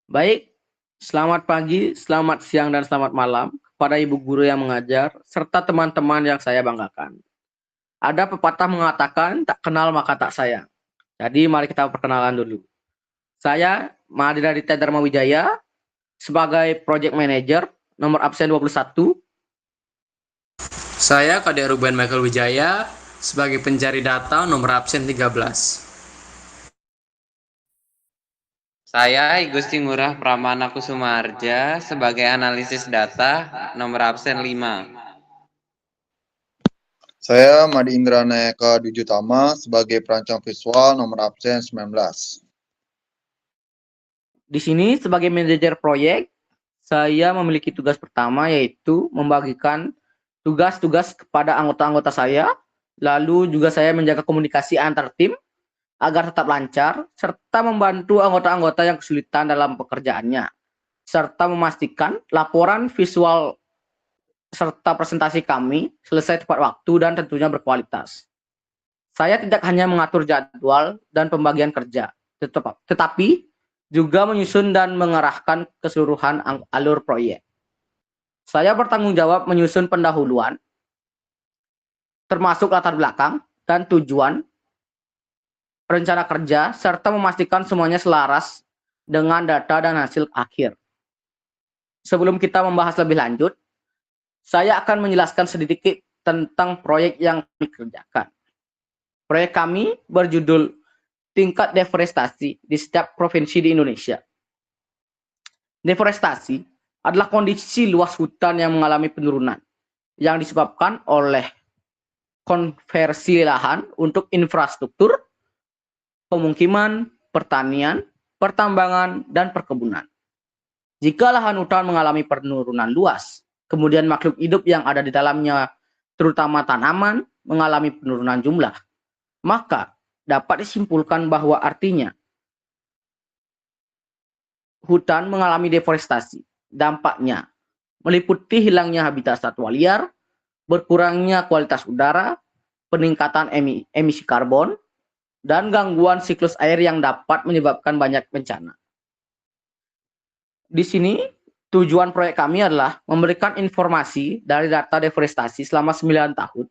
Baik, selamat pagi, selamat siang, dan selamat malam kepada ibu guru yang mengajar, serta teman-teman yang saya banggakan. Ada pepatah mengatakan, tak kenal maka tak sayang. Jadi mari kita perkenalan dulu. Saya Mahadira Ditya Dharma Wijaya sebagai Project Manager, nomor absen 21. Saya Kadek Ruben Michael Wijaya sebagai pencari data nomor absen 13. Saya Igusti Ngurah Pramana Kusumarja sebagai analisis data nomor absen 5. Saya Madi Indrana Eka Dujutama sebagai perancang visual nomor absen 19. Di sini sebagai manajer proyek, saya memiliki tugas pertama yaitu membagikan tugas-tugas kepada anggota-anggota saya. Lalu juga saya menjaga komunikasi antar tim agar tetap lancar, serta membantu anggota-anggota yang kesulitan dalam pekerjaannya, serta memastikan laporan visual serta presentasi kami selesai tepat waktu dan tentunya berkualitas. Saya tidak hanya mengatur jadwal dan pembagian kerja, tetapi juga menyusun dan mengarahkan keseluruhan alur proyek. Saya bertanggung jawab menyusun pendahuluan, termasuk latar belakang dan tujuan rencana kerja, serta memastikan semuanya selaras dengan data dan hasil akhir. Sebelum kita membahas lebih lanjut, saya akan menjelaskan sedikit tentang proyek yang dikerjakan. Proyek kami berjudul Tingkat Deforestasi di Setiap Provinsi di Indonesia. Deforestasi adalah kondisi luas hutan yang mengalami penurunan yang disebabkan oleh konversi lahan untuk infrastruktur, pemukiman, pertanian, pertambangan, dan perkebunan. Jika lahan hutan mengalami penurunan luas, kemudian makhluk hidup yang ada di dalamnya, terutama tanaman, mengalami penurunan jumlah, maka dapat disimpulkan bahwa artinya hutan mengalami deforestasi. Dampaknya meliputi hilangnya habitat satwa liar, berkurangnya kualitas udara, peningkatan emisi karbon, dan gangguan siklus air yang dapat menyebabkan banyak bencana. Di sini tujuan proyek kami adalah memberikan informasi dari data deforestasi selama 9 tahun.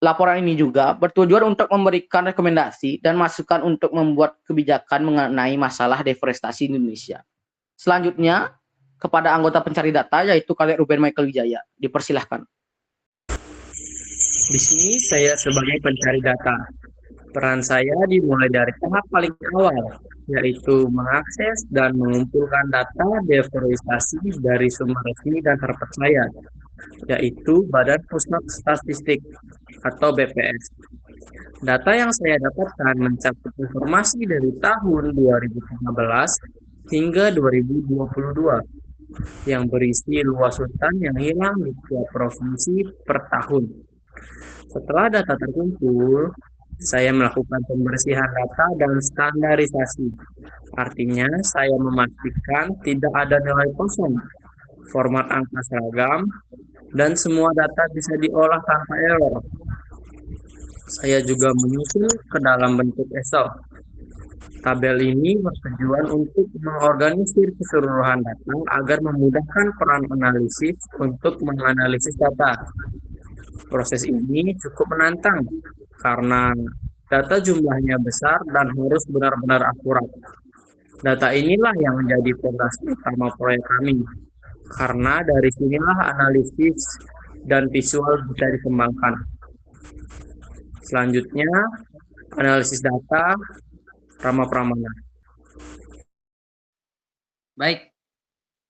Laporan ini juga bertujuan untuk memberikan rekomendasi dan masukan untuk membuat kebijakan mengenai masalah deforestasi di Indonesia. Selanjutnya, kepada anggota pencari data yaitu Kadek Ruben Michael Wijaya. Dipersilahkan. Di sini saya sebagai pencari data. Peran saya dimulai dari tahap paling awal, yaitu mengakses dan mengumpulkan data deforestasi dari sumber resmi dan terpercaya, yaitu Badan Pusat Statistik atau BPS. Data yang saya dapatkan mencakup informasi dari tahun 2015 hingga 2022 yang berisi luas hutan yang hilang di tiap provinsi per tahun. Setelah data terkumpul, saya melakukan pembersihan data dan standarisasi. Artinya, saya memastikan tidak ada nilai kosong, format angka seragam, dan semua data bisa diolah tanpa error. Saya juga menyusun ke dalam bentuk Excel. Tabel ini bertujuan untuk mengorganisir keseluruhan data agar memudahkan peran analisis untuk menganalisis data. Proses ini cukup menantang karena data jumlahnya besar dan harus benar-benar akurat. Data inilah yang menjadi fondasi utama proyek kami, karena dari sinilah analisis dan visual bisa dikembangkan. Selanjutnya, analisis data Rama Pramana. Baik,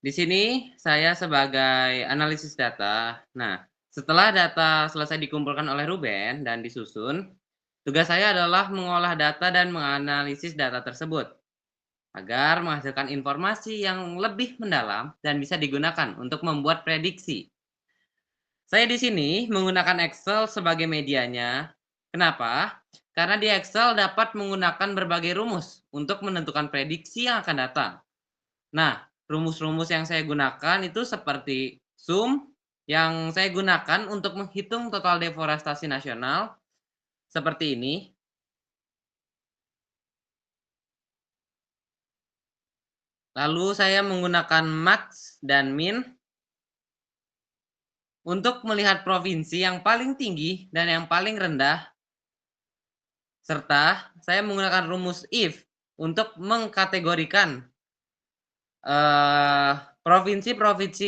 di sini saya sebagai analisis data. Nah, setelah data selesai dikumpulkan oleh Ruben dan disusun, tugas saya adalah mengolah data dan menganalisis data tersebut agar menghasilkan informasi yang lebih mendalam dan bisa digunakan untuk membuat prediksi. Saya di sini menggunakan Excel sebagai medianya. Kenapa? Karena di Excel dapat menggunakan berbagai rumus untuk menentukan prediksi yang akan datang. Nah, rumus-rumus yang saya gunakan itu seperti sum yang saya gunakan untuk menghitung total deforestasi nasional seperti ini. Lalu saya menggunakan max dan min untuk melihat provinsi yang paling tinggi dan yang paling rendah, serta saya menggunakan rumus if untuk mengkategorikan provinsi-provinsi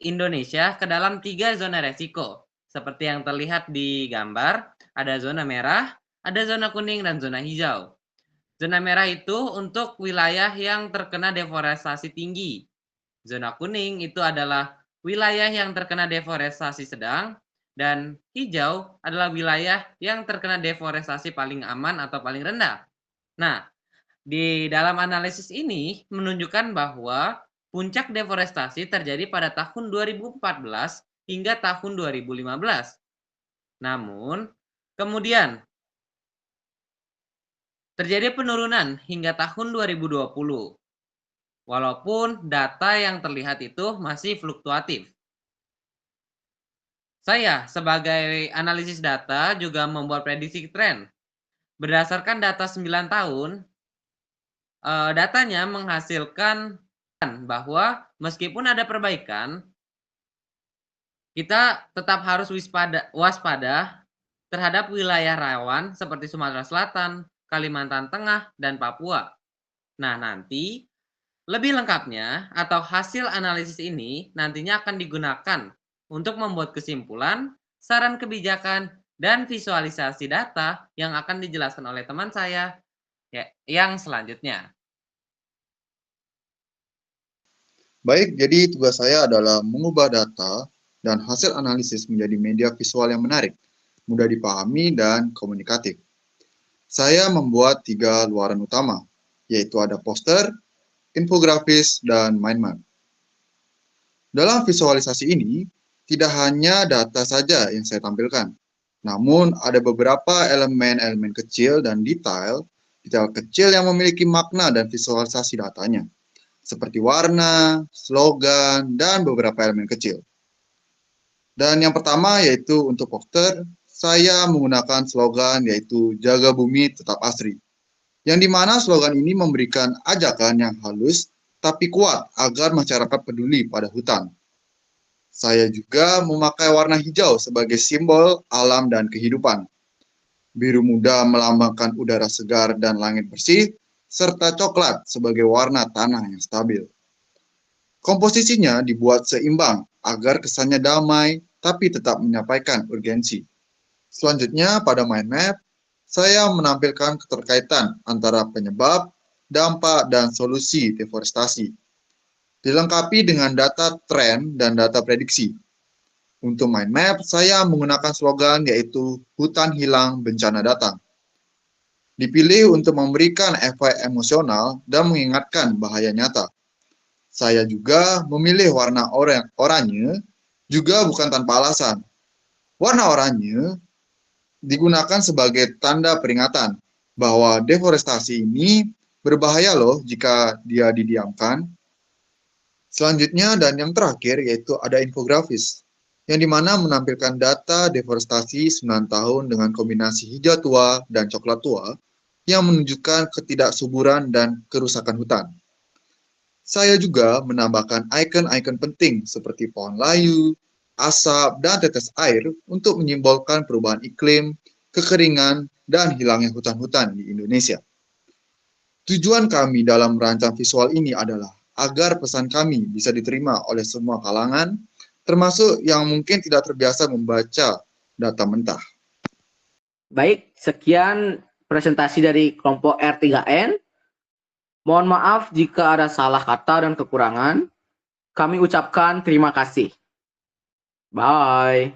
Indonesia ke dalam 3 zona resiko. Seperti yang terlihat di gambar, ada zona merah, ada zona kuning, dan zona hijau. Zona merah itu untuk wilayah yang terkena deforestasi tinggi. Zona kuning itu adalah wilayah yang terkena deforestasi sedang, dan hijau adalah wilayah yang terkena deforestasi paling aman atau paling rendah. Nah, di dalam analisis ini menunjukkan bahwa puncak deforestasi terjadi pada tahun 2014 hingga tahun 2015. Namun, kemudian terjadi penurunan hingga tahun 2020. Walaupun data yang terlihat itu masih fluktuatif. Saya sebagai analisis data juga membuat prediksi tren. Berdasarkan data 9 tahun, datanya menghasilkan bahwa meskipun ada perbaikan, kita tetap harus waspada terhadap wilayah rawan seperti Sumatera Selatan, Kalimantan Tengah, dan Papua. Nah, nanti lebih lengkapnya atau hasil analisis ini nantinya akan digunakan untuk membuat kesimpulan, saran kebijakan, dan visualisasi data yang akan dijelaskan oleh teman saya yang selanjutnya. Baik, jadi tugas saya adalah mengubah data dan hasil analisis menjadi media visual yang menarik, mudah dipahami, dan komunikatif. Saya membuat 3 luaran utama, yaitu ada poster, infografis, dan mind map. Dalam visualisasi ini, tidak hanya data saja yang saya tampilkan, namun ada beberapa elemen-elemen kecil dan detail kecil yang memiliki makna dan visualisasi datanya, seperti warna, slogan, dan beberapa elemen kecil. Dan yang pertama yaitu untuk poster, saya menggunakan slogan yaitu Jaga Bumi Tetap Asri, yang dimana slogan ini memberikan ajakan yang halus tapi kuat agar masyarakat peduli pada hutan. Saya juga memakai warna hijau sebagai simbol alam dan kehidupan. Biru muda melambangkan udara segar dan langit bersih, serta coklat sebagai warna tanah yang stabil. Komposisinya dibuat seimbang agar kesannya damai tapi tetap menyampaikan urgensi. Selanjutnya pada mind map, saya menampilkan keterkaitan antara penyebab, dampak, dan solusi deforestasi. Dilengkapi dengan data tren dan data prediksi. Untuk mind map, saya menggunakan slogan yaitu hutan hilang bencana datang. Dipilih untuk memberikan efek emosional dan mengingatkan bahaya nyata. Saya juga memilih warna oranye juga bukan tanpa alasan. Warna oranye digunakan sebagai tanda peringatan bahwa deforestasi ini berbahaya loh jika dia didiamkan. Selanjutnya dan yang terakhir yaitu ada infografis, yang dimana menampilkan data deforestasi 9 tahun dengan kombinasi hijau tua dan coklat tua yang menunjukkan ketidaksuburan dan kerusakan hutan. Saya juga menambahkan ikon-ikon penting seperti pohon layu, asap, dan tetes air untuk menyimbolkan perubahan iklim, kekeringan, dan hilangnya hutan-hutan di Indonesia. Tujuan kami dalam merancang visual ini adalah agar pesan kami bisa diterima oleh semua kalangan, termasuk yang mungkin tidak terbiasa membaca data mentah. Baik, sekian presentasi dari kelompok R3N. Mohon maaf jika ada salah kata dan kekurangan. Kami ucapkan terima kasih. Bye.